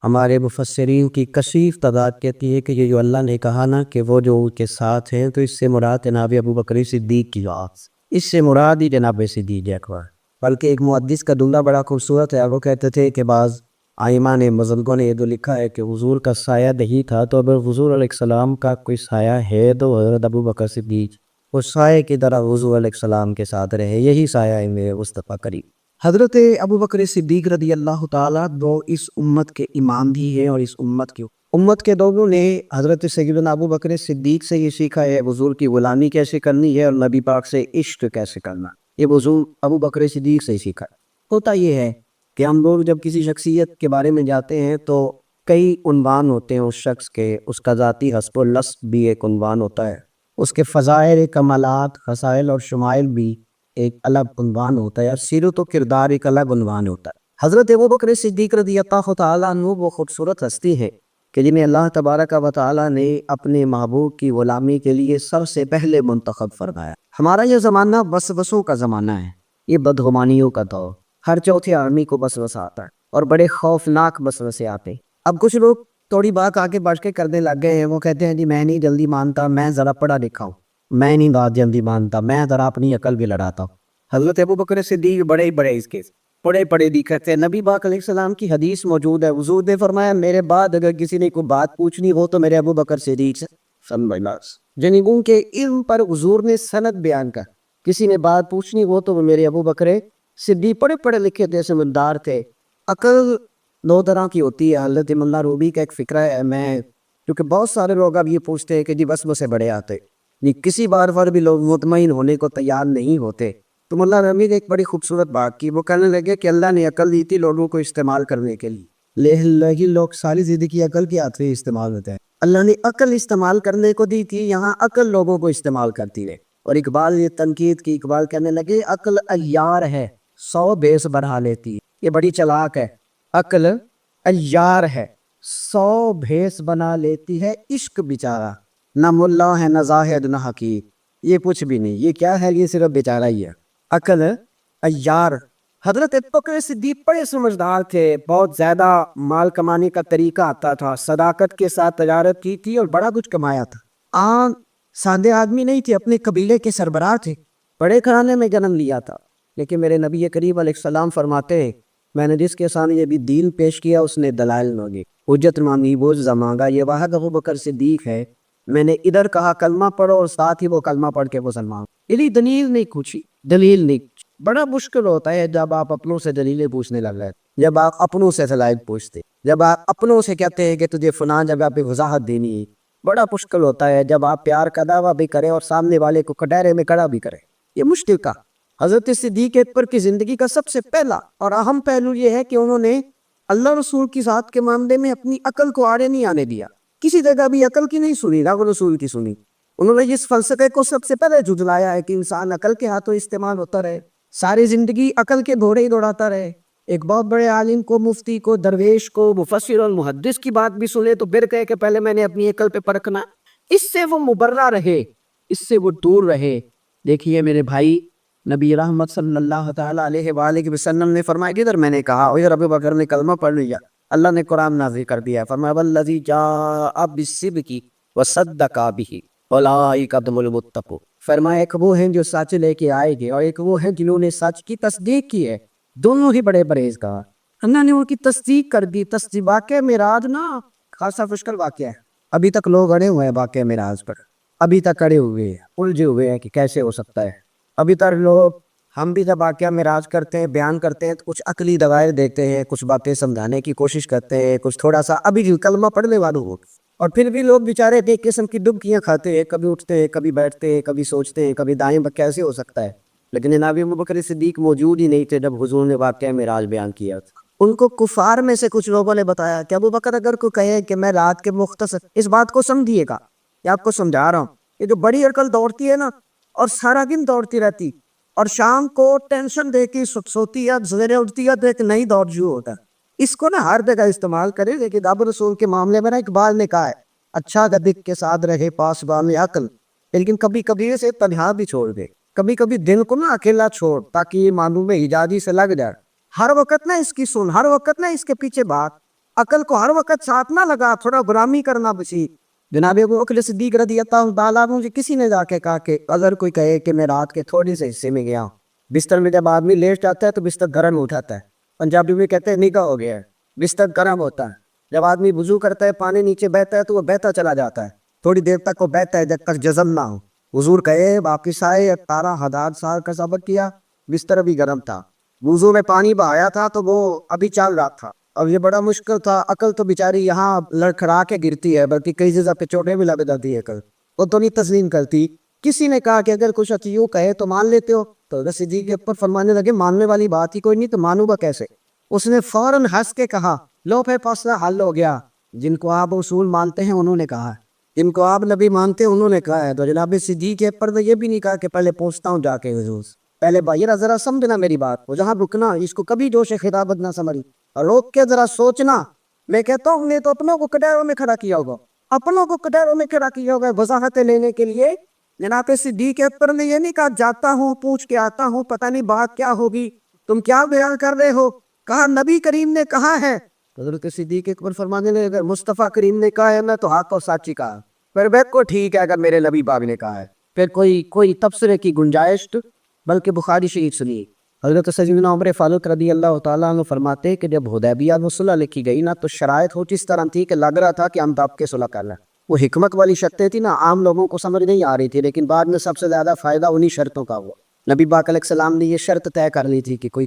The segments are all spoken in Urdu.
ہمارے مفسرین کی کثیر تعداد کہتی ہے کہ یہ جو اللہ نے کہا نا کہ وہ جو ان کے ساتھ ہیں، تو اس سے مراد جناب ابو بکر صدیق کی ذات، اس سے مراد ہی جناب صدیق اکبر۔ بلکہ ایک محدث کا جملہ بڑا خوبصورت ہے، وہ کہتے تھے کہ بعض ائمہ نے بزرگوں نے یہ جو لکھا ہے کہ حضور کا سایہ نہیں تھا، تو اگر حضور علیہ السلام کا کوئی سایہ ہے تو حضرت ابو بکر صدیق اس سایہ کی طرح حضور علیہ السلام کے ساتھ رہے، یہی سایہ ہے میرے مصطفیٰ کریم۔ حضرت ابو بکر صدیق رضی اللہ تعالیٰ دو اس امت کے امام بھی ہیں، اور اس امت کے لوگوں نے حضرت سیدنا ابو بکر صدیق سے یہ سیکھا ہے حضور کی غلامی کیسے کرنی ہے اور نبی پاک سے عشق کیسے کرنا، یہ حضور ابو بکر صدیق سے ہی سیکھا۔ ہوتا یہ ہے کہ ہم لوگ جب کسی شخصیت کے بارے میں جاتے ہیں تو کئی عنوان ہوتے ہیں اس شخص کے، اس کا ذاتی حسب و نسب بھی ایک عنوان ہوتا ہے، اس کے فضائل کمالات خصائل اور شمائل بھی ایک الگ عنوان ہوتا ہے، اور سیرت و کردار ایک الگ عنوان ہوتا ہے۔ حضرت ابو بکر صدیق رضی اللہ تعالیٰ عنہ وہ خوبصورت ہستی ہے کہ جنہیں اللہ تبارک و تعالیٰ نے اپنے محبوب کی غلامی کے لیے سب سے پہلے منتخب فرمایا۔ ہمارا یہ زمانہ وسوسوں کا زمانہ ہے، یہ بدگمانیوں کا دور، ہر چوتھے آدمی کو وسوسہ آتا ہے اور بڑے خوفناک وسوسے آتے ہیں۔ اب کچھ لوگ تھوڑی بات آگے بڑھ کے کرنے لگ گئے ہیں، وہ کہتے ہیں جی میں نہیں جلدی مانتا، میں ذرا پڑھا لکھا ہوں، میں نہیں بات جلدی مانتا، میں ذرا اپنی عقل بھی لڑاتا ہوں۔ حضرت ابو بکر صدیق بڑے اس کے پڑھے لکھے تھے۔ نبی پاک علیہ السلام کی حدیث موجود ہے، حضور نے فرمایا میرے بعد اگر کسی نے کوئی بات پوچھنی ہو تو میرے ابو بکر صدیق سے یعنی ان کے علم پر حضور نے سند بیان کر، کسی نے بات پوچھنی ہو تو وہ میرے ابو بکر صدیق پڑھے لکھے تھے، سمجھدار تھے۔ عقل دو طرح کی ہوتی ہے، حضرت مولانا روبی کا ایک فکرہ ہے، میں کیونکہ بہت سارے لوگ اب یہ پوچھتے ہیں کہ جی وسوسے بڑے آتے، یہ کسی بار پر بھی لوگ مطمئن ہونے کو تیار نہیں ہوتے۔ تو مولانا رومی نے ایک بڑی خوبصورت بات کی، وہ کہنے لگے کہ اللہ نے عقل دی تھی لوگوں کو استعمال کرنے کے لیے، لیکن لوگ ساری زندگی عقل کے ہاتھ میں استعمال ہوتے ہیں۔ اللہ نے عقل استعمال کرنے کو دی تھی، یہاں عقل لوگوں کو استعمال کرتی ہے۔ اور اقبال یہ تنقید کی، اقبال کہنے لگے عقل عیار ہے 100 بیس بڑھا لیتی ہے، یہ بڑی چلاک ہے، عقل عیار ہے 100 بھیس بنا لیتی ہے، عشق بیچارہ نہ ملا ہے نہ زاہد نہ حقیق، یہ کچھ بھی نہیں، یہ کیا ہے، یہ صرف بیچارہ ہی ہے، عقل عیار۔ حضرت ابو بکر صدیق بڑے سمجھدار تھے، بہت زیادہ مال کمانے کا طریقہ آتا تھا، صداقت کے ساتھ تجارت کی تھی اور بڑا کچھ کمایا تھا۔ عام سادے آدمی نہیں تھے، اپنے قبیلے کے سربراہ تھے، بڑے گھرانے میں جنم لیا تھا، لیکن میرے نبی کریم علیہ السلام فرماتے ہیں میں نے جس کے سامنے یہ بھی دین پیش کیا اس نے دلائل مانگے، حجت مانگی، بوجھ مانگا، یہ واحد ابو بکر صدیق ہے۔ میں نے ادھر کہا کلمہ پڑھو اور ساتھ ہی وہ کلمہ پڑھ کے مسلمان، یعنی دلیل نہیں پوچھی، دلیل نہیں۔ بڑا مشکل ہوتا ہے جب آپ اپنوں سے دلیلیں پوچھنے لگ گئے، جب آپ اپنوں سے دلائل پوچھتے، جب آپ اپنوں سے کہتے ہیں کہ تجھے فلاں جگہ پہ وضاحت دینی ہے، بڑا مشکل ہوتا ہے جب آپ پیار کا دعویٰ بھی کریں اور سامنے والے کو کٹہرے میں کھڑا بھی کریں، یہ مشکل کا۔ حضرت صدیق اکبر کی زندگی کا سب سے پہلا اور اہم پہلو یہ ہے کہ انہوں نے اللہ رسول کی ذات کے معاملے میں اپنی عقل کو آڑے نہیں آنے دیا، کسی جگہ بھی عقل کی نہیں سنی، نہ رسول کی سنی۔ انہوں نے اس فلسفے کو سب سے پہلے جھٹلایا ہے کہ انسان عقل کے ہاتھوں استعمال ہوتا رہے، ساری زندگی عقل کے گھوڑے ہی دوڑاتا رہے۔ ایک بہت بڑے عالم کو، مفتی کو، درویش کو، مفسر اور محدث کی بات بھی سنے تو پھر کہے کہ پہلے میں نے اپنی عقل پہ پرکھنا، اس سے وہ مبرہ رہے، اس سے وہ دور رہے۔ دیکھیے میرے بھائی، نبی رحمت صلی اللہ تعالیٰ علیہ وآلہ وسلم نے فرمایا جدھر میں نے کہا اور ابو بکر نے کلمہ پڑھ لیا، اللہ نے قرآن نازل کر دیا، فرمایا والذی جاء بالصدق وصدق بہ اولئک هم المتقون، فرمایا ایک وہ ہیں جو سچ لے کے آئے گے اور ایک وہ ہیں جنہوں نے سچ کی تصدیق کی ہے، دونوں ہی بڑے پرہیزگار۔ اللہ نے ان کی تصدیق کر دی۔ تصدیق واقعہ معراج نا خاصا مشکل واقعہ ہے، ابھی تک لوگ اڑے ہوئے ہیں واقعہ معراج پر، ابھی تک اڑے ہوئے ہیں، الجھے ہوئے ہیں کہ کیسے ہو سکتا ہے۔ ابھی تک لوگ، ہم بھی جب واقعہ معراج کرتے ہیں، بیان کرتے ہیں تو کچھ عقلی دلائل دیتے ہیں، کچھ باتیں سمجھانے کی کوشش کرتے ہیں، کچھ تھوڑا سا ابھی کلمہ پڑھنے والوں ہو، اور پھر بھی لوگ بیچارے ایک قسم کی ڈبکیاں کھاتے ہیں، کبھی اٹھتے ہیں، کبھی بیٹھتے ہیں، کبھی سوچتے ہیں، کبھی دائیں کیسے ہو سکتا ہے۔ لیکن جناب ابو بکر صدیق موجود ہی نہیں تھے جب حضور نے واقعہ معراج بیان کیا۔ ان کو کفار میں سے کچھ لوگوں نے بتایا کہ ابو بکر اگر کوئی کہے کہ میں رات کے مختصر، اس بات کو سمجھیے گا، یہ آپ کو سمجھا رہا ہوں، یہ جو بڑی عقل دوڑتی ہے نا اور سارا دن دوڑتی رہتی اور شام کو ٹینشن دے کے سوتی ہے، سویرے اٹھتی ہے تو ایک نئی دوڑ شروع ہوتا ہے، اس کو نا ہر جگہ استعمال کرے۔ لیکن اب رسول کے معاملے میں نا اقبال نے کہا ہے اچھا گدک کے ساتھ رہے پاسبان عقل، لیکن کبھی کبھی اسے تنہا بھی چھوڑ دے، کبھی کبھی دل کو نا اکیلا چھوڑ تاکہ یہ معلوم حجازی سے لگ جائے، ہر وقت نا اس کی سن، ہر وقت نا اس کے پیچھے بات، عقل کو ہر وقت ساتھ نہ لگا, تھوڑا غلامی کرنا بسی. جناب ابو بکر صدیق رضی اللہ تعالیٰ عنہ سے کسی نے جا کے کہا کہ اگر کوئی کہے کہ میں رات کے تھوڑے سے حصے میں گیا ہوں, بستر میں جب آدمی لیٹ جاتا ہے تو بستر گرم ہو جاتا ہے, پنجابی میں کہتے ہیں نگاہ ہو گیا ہے, بستر گرم ہوتا ہے. جب آدمی وضو کرتا ہے پانی نیچے بہتا ہے تو وہ بہتا چلا جاتا ہے, تھوڑی دیر تک وہ بہتا ہے جب تک جزم نہ ہو. حضور کہے واپس آئے, 18,000 سال کا سفر کیا, بستر ابھی گرم تھا, وضو میں پانی بہایا تھا تو وہ ابھی چل رہا تھا. اب یہ بڑا مشکل تھا, عقل تو بیچاری یہاں لڑکھڑا کے گرتی ہے, بلکہ کئی جگہ پہ چوٹیں بھی لگ جاتی ہے عقل, وہ تو نہیں تسلیم کرتی. کسی نے کہا کہ اگر کچھ یوں کہے تو مان لیتے ہو, تو حضرت صدیق کے اوپر فرمانے لگے ماننے والی بات ہی کوئی نہیں, تو مانوں گا کیسے. اس نے فوراً ہنس کے کہا لو پھر فاصلہ حل ہو گیا, جن کو آپ اصول مانتے ہیں انہوں نے کہا ہے, جن کو آپ نبی مانتے ہیں انہوں نے کہا ہے. تو جناب صدیق کے اوپر یہ بھی نہیں کہا کہ پہلے پوچھتا ہوں جا کے حضور سے, پہلے بھائی ذرا سمجھنا میری بات, وہ جہاں رکنا اس کو کبھی جوش خطابت نہ سمجھ, روک کے ذرا سوچنا. میں کہتا ہوں نے تو اپنوں کو کٹہروں میں کھڑا کیا ہوگا, اپنوں کو کٹہروں میں کھڑا کیا ہوگا وضاحتیں لینے کے لیے. جناب صدیق اکبر نے یہ نہیں کہا جاتا ہوں پوچھ کے آتا ہوں پتہ نہیں بات کیا ہوگی, تم کیا بیان کر رہے ہو, کہا نبی کریم نے کہا ہے. حضرت صدیق اکبر فرمانے لگے اگر مصطفیٰ کریم نے کہا ہے نا تو حق اور سچ ہی کہا, پھر بیت کو ٹھیک ہے اگر میرے نبی پاک نے کہا ہے, پھر کوئی تبصرے کی گنجائش, بلکہ بخاری شریف سنیے. حضرت سیدنا عمر فاروق رضی اللہ تعالیٰ عنہ فرماتے ہیں کہ جب حدیبیہ میں صلح لکھی گئی نا تو شرائط کچھ اس طرح تھی کہ لگ رہا تھا کہ ہم دب کے صلح کر لیں. وہ حکمت والی شرطیں تھی نا, عام لوگوں کو سمجھ نہیں آ رہی تھی, لیکن بعد میں سب سے زیادہ فائدہ انہی شرطوں کا ہوا. نبی پاک علیہ السلام نے یہ شرط طے کر لی تھی کہ کوئی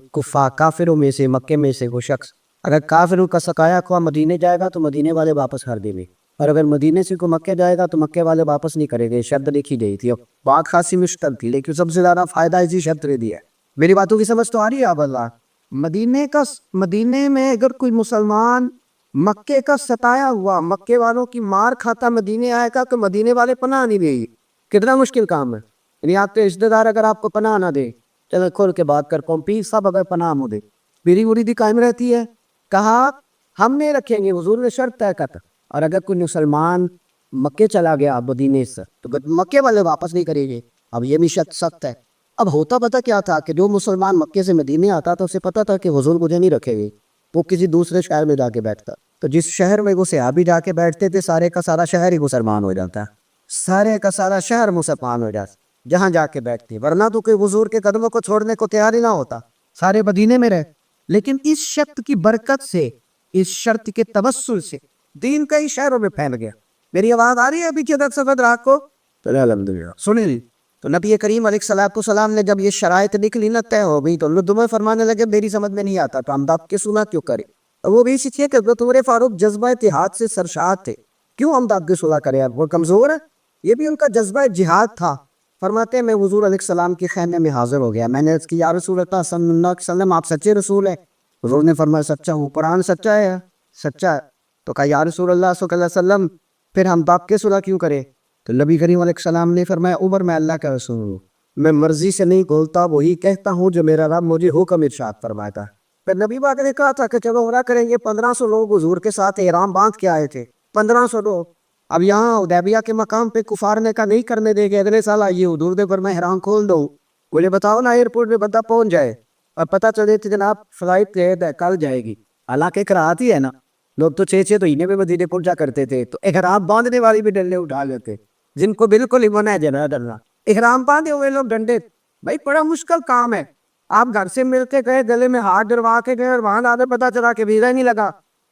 کافروں میں سے مکے میں سے وہ شخص اگر کافروں کا سقایا خواہ مدینے جائے گا تو مدینے والے واپس کر دیں گے, اور اگر مدینے سے کوئی مکے جائے گا تو مکے والے واپس نہیں کریں گے. شرط لکھی گئی تھی, اب بات خاصی مشکل تھی لیکن سب سے زیادہ فائدہ اسی شرط نے دیا. میری باتوں کی سمجھ تو آ رہی ہے آپ اللہ. مدینے میں اگر کوئی مسلمان مکے کا ستایا ہوا مکے والوں کی مار کھاتا مدینے آئے گا تو مدینے والے پناہ نہیں دے گی. کتنا مشکل کام ہے, یعنی آپ کے رشتے دار اگر آپ کو پناہ نہ دے, چلو کھول کے بات کر پیر صاحب اگر پناہ نہ دے, میری مریدی قائم رہتی ہے. کہا ہم نہیں رکھیں گے, حضور نے شرط طے کرتا, اور اگر کوئی مسلمان مکے چلا گیا مدینے سے تو مکے والے واپس نہیں کریں گے. اب یہ بھی شرط سخت ہے. اب ہوتا پتا کیا تھا کہ جو مسلمان مکے سے مدینے آتا تو اسے پتا تھا کہ حضور مجھے نہیں رکھے گے, وہ کسی دوسرے شہر میں جا کے بیٹھتا. تو جس شہر میں وہ صحابی جا کے بیٹھتے تھے سارے کا سارا شہر ہی مسلمان ہو جاتا, سارے کا سارا شہر مسلمان ہو جاتا جہاں جا کے بیٹھتے, ورنہ تو کوئی حضور کے قدموں کو چھوڑنے کو تیار ہی نہ ہوتا, سارے مدینے میں رہے. لیکن اس شرط کی برکت سے, اس شرط کے توسل سے دین کئی شہروں میں پھیل گیا. میری آواز آ رہی ہے ابھی کے سفر رات کو؟ الحمدللہ سنیں. تو نبی کریم علیہ السلام نے جب یہ شرائط نکلی نا طے ہو گئی, تو لدمے فرمانے لگے میری سمجھ میں نہیں آتا تو ہم دب کے سنا کیوں کرے. وہ بھی اسی تھی کہ عمر فاروق جذبہ اتحاد سے سرشار تھے, کیوں ہم دب کے صلح کرے, وہ کمزور ہے, یہ بھی ان کا جذبہ جہاد تھا. فرماتے ہیں میں حضور علیہ السلام کے خیمے میں حاضر ہو گیا, میں نے عرض کی یا رسول اللہ صلی اللہ علیہ وسلم آپ سچے رسول ہیں؟ حضور نے فرمایا سچا ہوں. قرآن سچا ہے؟ سچا ہے. تو کہا یا رسول اللہ صلی اللہ علیہ وسلم پھر ہم دب کے صلح کیوں کرے؟ تو نبی کریم علیہ السلام نے فرمایا عمر میں اللہ کا رسول ہوں, میں مرضی سے نہیں بولتا, وہی کہتا ہوں جو میرا رب مجھے حکم ارشاد فرماتا. پھر نبی پاک نے کہا تھا کہ چلو عمرہ کریں گے. 1500 لوگ حضور کے ساتھ احرام باندھ کے آئے تھے, 1500 لوگ. اب یہاں حدیبیہ کے مقام پہ کفار نے کہا نہیں کرنے دے گے, اگلے سال آئیے. حضور نے فرمایا احرام کھول دو. مجھے بتاؤ نا ایئرپورٹ میں بندہ پہنچ جائے اور پتہ چلے کہ جناب فلائٹ کل جائے گی, حالانکہ کراہت ہی ہے نا, لوگ تو 6 تو ہینے میں مدینے پہنچا کرتے تھے, تو احرام باندھنے والی بھی ڈنڈے اٹھا لیتے, جن کو بالکل ہی منع ہے جنا ڈرنا. احرام باندھے ہوئے لوگ ڈنڈے, بھائی بڑا مشکل کام ہے. آپ گھر سے ملتے گئے, گلے میں ہاتھ ڈروا کے گئے, اور وہاں آدھے پتا چلا کہ ویزا ہی نہیں لگا.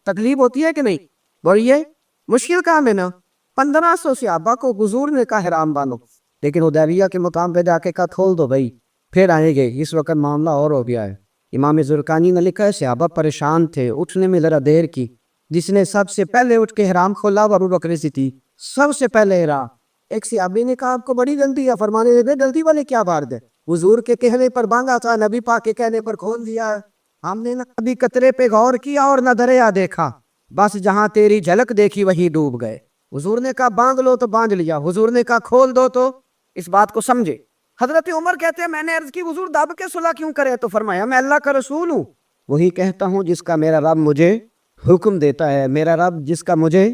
تکلیف ہوتی ہے کہ نہیں؟ بولیے مشکل کام ہے نا. 1500 صحابہ کو حضور نے کہا احرام باندھو, لیکن حدیبیہ کے مقام پہ جا کے کہا کھول دو بھائی, پھر آئیں گے. اس وقت معاملہ اور ہو گیا ہے. امام زرقانی نے لکھا ہے صحابہ پریشان تھے, اٹھنے میں ذرا دیر کی. جس نے سب سے پہلے اٹھ کے احرام کھولا وہ ابو بکر صدیق, سب سے پہلے احرام. ایک صحابی نے کہا آپ کو بڑی جلدی ہے, فرمانے لگے جلدی والے کیا بات ہے, حضور کے کہنے پر باندھا تھا, نبی پاک کے کہنے پر کھول دیا. ہم نے نہ کبھی قطرے پہ غور کیا اور نہ دریا دیکھا, بس جہاں تیری جھلک دیکھی وہی ڈوب گئے. حضور نے کہا باندھ لو تو باندھ لیا, حضور نے کہا کھول دو, تو اس بات کو سمجھے. حضرت عمر کہتے ہیں میں نے عرض کی حضور دب کے صلح کیوں کرے, تو فرمایا میں اللہ کا رسول ہوں, وہی کہتا ہوں جس کا میرا رب مجھے حکم دیتا ہے, میرا رب جس کا مجھے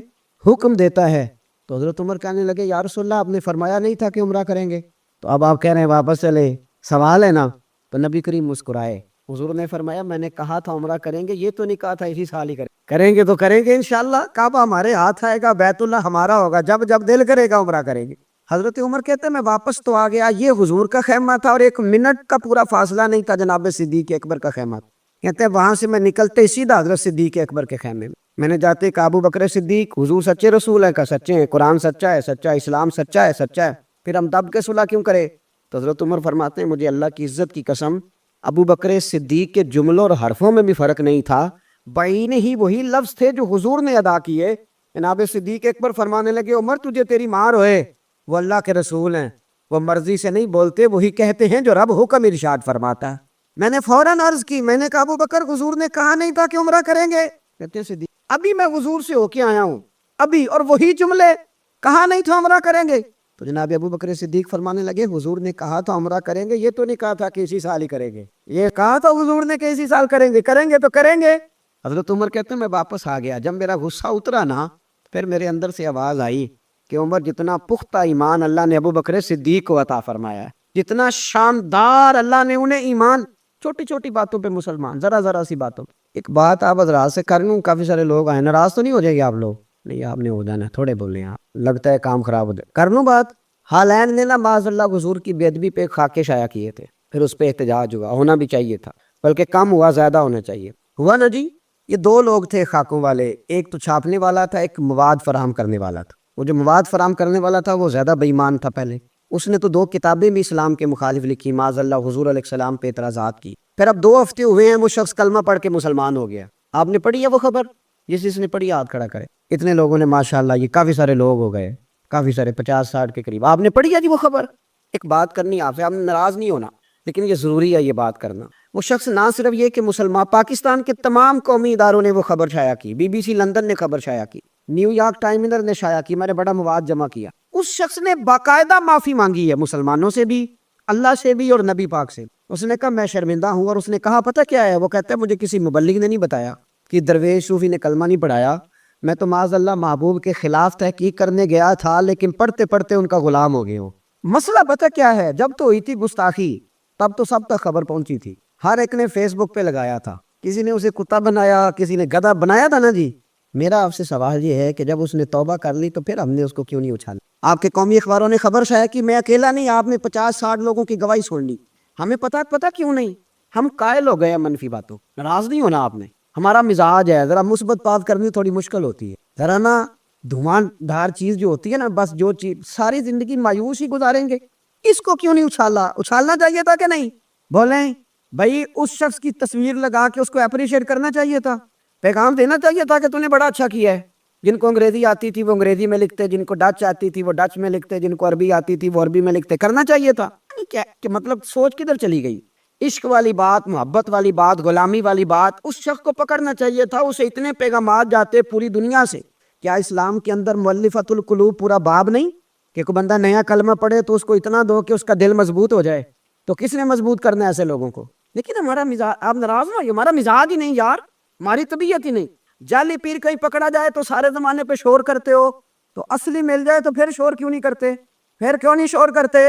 حکم دیتا ہے. تو حضرت عمر کہنے لگے یا رسول اللہ آپ نے فرمایا نہیں تھا کہ عمرہ کریں گے, تو اب آپ کہہ رہے ہیں واپس چلے, سوال ہے نا. تو نبی کریم مسکرائے, حضور نے فرمایا میں نے کہا تھا عمرہ کریں گے، یہ تو نہیں کہا تھا اسی سال ہی کریں گے تو کریں گے انشاءاللہ، کعبہ ہمارے ہاتھ آئے گا، بیت اللہ ہمارا ہوگا، جب جب دل کرے گا عمرہ کریں گے۔ حضرت عمر کہتے ہیں میں واپس تو آ گیا، یہ حضور کا خیمہ تھا اور 1 منٹ کا پورا فاصلہ نہیں تھا جناب صدیق اکبر کا خیمہ تھا۔ کہتے ہیں وہاں سے میں نکلتے ہی سیدھا حضرت صدیق اکبر کے خیمے میں نے جاتے کہ ابو بکر صدیق حضور سچے رسول ہیں کا سچے ہیں، قرآن سچا ہے، سچا اسلام سچا ہے، سچا ہے، پھر ہم دب کے صلح کیوں کرے؟ تو حضرت عمر فرماتے ہیں مجھے اللہ کی عزت کی قسم ابو بکر صدیق کے جملوں اور حرفوں میں بھی فرق نہیں تھا، بعین ہی وہی لفظ تھے جو حضور نے ادا کیے۔ جناب صدیق اکبر فرمانے لگے عمر تجھے تیری ماں روئے، وہ اللہ کے رسول ہیں، وہ مرضی سے نہیں بولتے، وہی کہتے ہیں جو رب حکم ارشاد فرماتا ہے۔ میں نے فوراً عرض کی، میں نے کہا ابو بکر حضور نے کہا نہیں تھا کہ عمرہ کریں گے؟ کہتے ہیں صدیق ابھی میں حضور سے ہو کے آیا ہوں ابھی، اور وہی جملے کہا نہیں تھا عمرہ کریں گے؟ تو جناب ابو بکر صدیق فرمانے لگے حضور نے کہا تھا عمرہ کریں گے، یہ تو نہیں کہا تھا کہ اسی سال ہی کریں گے، یہ کہا تھا حضور نے کہ اسی سال کریں گے، کریں گے تو کریں گے۔ حضرت عمر کہتے ہیں میں واپس آ گیا، جب میرا غصہ اترا نا پھر میرے اندر سے آواز آئی کہ عمر جتنا پختہ ایمان اللہ نے ابو بکر صدیق کو عطا فرمایا ہے، جتنا شاندار اللہ نے انہیں ایمان، چھوٹی چھوٹی باتوں پہ مسلمان، ذرا ذرا سی باتوں پہ۔ ایک بات آپ حضرات سے کر لوں، کافی سارے لوگ آئے، ناراض تو نہیں ہو جائے گے آپ لوگ؟ نہیں آپ نے ہو جانا، تھوڑے بولے آپ، لگتا ہے کام خراب ہو جائے، کر لوں بات۔ حالین نے نا معاذ اللہ حضور کی بے ادبی پہ خاکے شائع کیے تھے، پھر اس پہ احتجاج ہوا، ہونا بھی چاہیے تھا، بلکہ کم ہوا، زیادہ ہونا چاہیے، ہوا نا جی۔ یہ 2 لوگ تھے خاکوں والے، ایک تو چھاپنے والا تھا، ایک مواد فراہم کرنے والا تھا۔ وہ جو مواد فراہم کرنے والا تھا وہ زیادہ بے ایمان تھا، پہلے اس نے تو 2 کتابیں بھی اسلام کے مخالف لکھی، معاذ اللہ حضور علیہ السلام پہ اعتراضات کی۔ پھر اب 2 ہفتے ہوئے ہیں وہ شخص کلمہ پڑھ کے مسلمان ہو گیا۔ آپ نے پڑھی ہے وہ خبر؟ جس نے پڑھی ہاتھ کھڑا کرے۔ اتنے لوگوں نے ماشاءاللہ، یہ کافی سارے لوگ ہو گئے، کافی سارے 50-60 کے قریب۔ آپ نے پڑھی ہے جی وہ خبر؟ ایک بات کرنی آپ سے، آپ نے ناراض نہیں ہونا، لیکن یہ ضروری ہے یہ بات کرنا۔ وہ شخص نہ صرف یہ کہ مسلمان، پاکستان کے تمام قومی اداروں نے وہ خبر شائع کی، BBC لندن نے خبر شائع کی، نیو یارک ٹائمز نے شائع کی، میں نے بڑا مواد جمع کیا۔ اس شخص نے باقاعدہ معافی مانگی ہے، مسلمانوں سے بھی، اللہ سے بھی، اور نبی پاک سے۔ اس نے کہا میں شرمندہ ہوں، اور اس نے کہا پتہ کیا ہے؟ وہ کہتا ہے مجھے کسی مبلغ نے نہیں بتایا، کہ درویش صوفی نے کلمہ نہیں پڑھایا، میں تو معاذ اللہ محبوب کے خلاف تحقیق کرنے گیا تھا، لیکن پڑھتے پڑھتے ان کا غلام ہو گیا ہوں۔ مسئلہ پتہ کیا ہے؟ جب تو ہوئی تھی گستاخی تب تو سب تک خبر پہنچی تھی، ہر ایک نے فیس بک پہ لگایا تھا، کسی نے اسے کتا بنایا، کسی نے گدھا بنایا تھا نا جی۔ میرا آپ سے سوال یہ ہے کہ جب اس نے توبہ کر لی تو پھر ہم نے اس کو کیوں نہیں اچھالا؟ آپ کے قومی اخباروں نے خبر شائع کی، میں اکیلا نہیں، آپ نے 50-60 لوگوں کی گواہی سن لی، ہمیں پتہ کیوں نہیں؟ ہم قائل ہو گئے منفی باتوں، ناراض نہیں ہونا آپ نے، ہمارا مزاج ہے، ذرا مثبت بات کرنی تھوڑی مشکل ہوتی ہے، ذرا نا دھواں دھار چیز جو ہوتی ہے نا، بس جو چیز ساری زندگی مایوس ہی گزاریں گے، اس کو کیوں نہیں اچھالا؟ اچھالنا چاہیے تھا کہ نہیں؟ بولیں بھائی، اس شخص کی تصویر لگا کے اس کو اپریشیٹ کرنا چاہیے تھا، پیغام دینا چاہیے تھا کہ تو نے بڑا اچھا کیا ہے۔ جن کو انگریزی آتی تھی وہ انگریزی میں لکھتے، جن کو ڈچ آتی تھی وہ ڈچ میں لکھتے، جن کو عربی آتی تھی وہ عربی میں لکھتے، کرنا چاہیے تھا۔ کیا کہ مطلب سوچ کدھر چلی گئی؟ عشق والی بات، محبت والی بات، غلامی والی بات، اس شخص کو پکڑنا چاہیے تھا، اسے اتنے پیغامات جاتے پوری دنیا سے۔ کیا اسلام کے اندر مؤلفۃ القلوب پورا باب نہیں کہ کوئی بندہ نیا کلمہ پڑھے تو اس کو اتنا دو کہ اس کا دل مضبوط ہو جائے؟ تو کس نے مضبوط کرنا ہے ایسے لوگوں کو؟ لیکن ہمارا مزاج، آپ ناراض نہ، ہمارا مزاج ہی نہیں یار، ہماری طبیعت ہی نہیں۔ جعلی پیر کہیں پکڑا جائے تو سارے زمانے پہ شور کرتے ہو، تو اصلی مل جائے تو پھر شور کیوں نہیں کرتے؟ پھر کیوں نہیں شور کرتے؟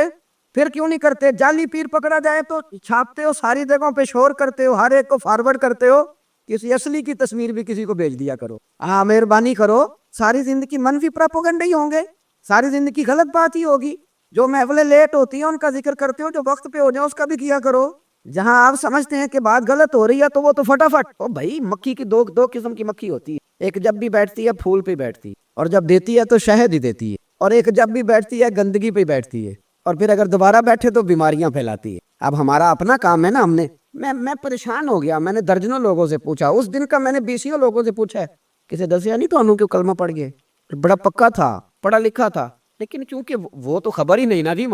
پھر کیوں نہیں کرتے؟ جعلی پیر پکڑا جائے تو چھاپتے ہو، ساری جگہوں پہ شور کرتے ہو، ہر ایک کو فارورڈ کرتے ہو، کسی اصلی کی تصویر بھی کسی کو بھیج دیا کرو۔ ہاں مہربانی کرو، ساری زندگی منفی پراپوگنڈے ہی ہوں گے، ساری زندگی غلط بات ہی ہوگی۔ جو محفلیں لیٹ ہوتی ہیں ان کا ذکر کرتے ہو، جو وقت پہ ہو جائے اس کا بھی کیا کرو۔ جہاں آپ سمجھتے ہیں کہ بات غلط ہو رہی ہے تو وہ تو فٹافٹ، او بھائی مکھی کی دو قسم کی مکھی ہوتی ہے، ایک جب بھی بیٹھتی ہے پھول پہ بیٹھتی ہے، اور جب دیتی ہے تو شہد ہی دیتی ہے، اور ایک جب بھی بیٹھتی ہے گندگی پہ بیٹھتی ہے، اور پھر اگر دوبارہ بیٹھے تو بیماریاں پھیلاتی ہے۔ اب ہمارا اپنا کام ہے نا، ہم نے میں پریشان ہو گیا، میں نے درجنوں لوگوں سے پوچھا، اس دن کا میں نے 20 لوگوں سے پوچھا ہے، کسی دسیا نہیں تو انہوں کیوں کلمہ پڑھ گئے، بڑا پکا تھا، پڑھا لکھا تھا، لیکن چونکہ وہ تو خبر ہی نہیں نا جی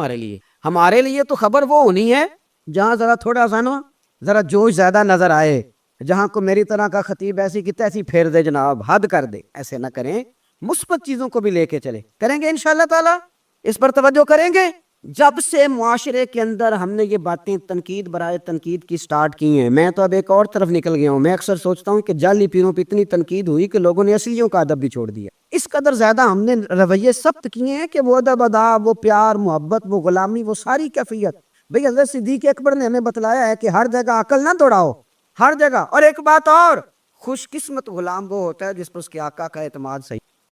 ہمارے لیے تو خبر وہ ہونی ہے جہاں ذرا تھوڑا سا نا، ذرا جوش زیادہ نظر آئے، جہاں کو میری طرح کا خطیب ایسی کی تیسی پھیر دے جناب، حد کر دے، ایسے نہ کریں، مثبت چیزوں کو بھی لے کے چلے، کریں گے انشاءاللہ تعالی، اس پر توجہ کریں گے۔ جب سے معاشرے کے اندر ہم نے یہ باتیں تنقید برائے تنقید کی سٹارٹ کی ہیں، میں تو اب ایک اور طرف نکل گیا ہوں، میں اکثر سوچتا ہوں کہ جعلی پیروں پہ اتنی تنقید ہوئی کہ لوگوں نے اصلیوں کا ادب بھی چھوڑ دیا، اس قدر زیادہ ہم نے رویے سخت کیے ہیں کہ وہ ادب ادا، وہ پیار محبت، وہ غلامی، وہ ساری کیفیت بھئی حضرت صدیق اکبر نے ہمیں بتلایا ہے کہ ہر جگہ عقل نہ دوڑاؤ، ہر جگہ. اور ایک بات اور، خوش قسمت غلام وہ ہوتا ہے جس پر اس کے آقا کا اعتماد صحیح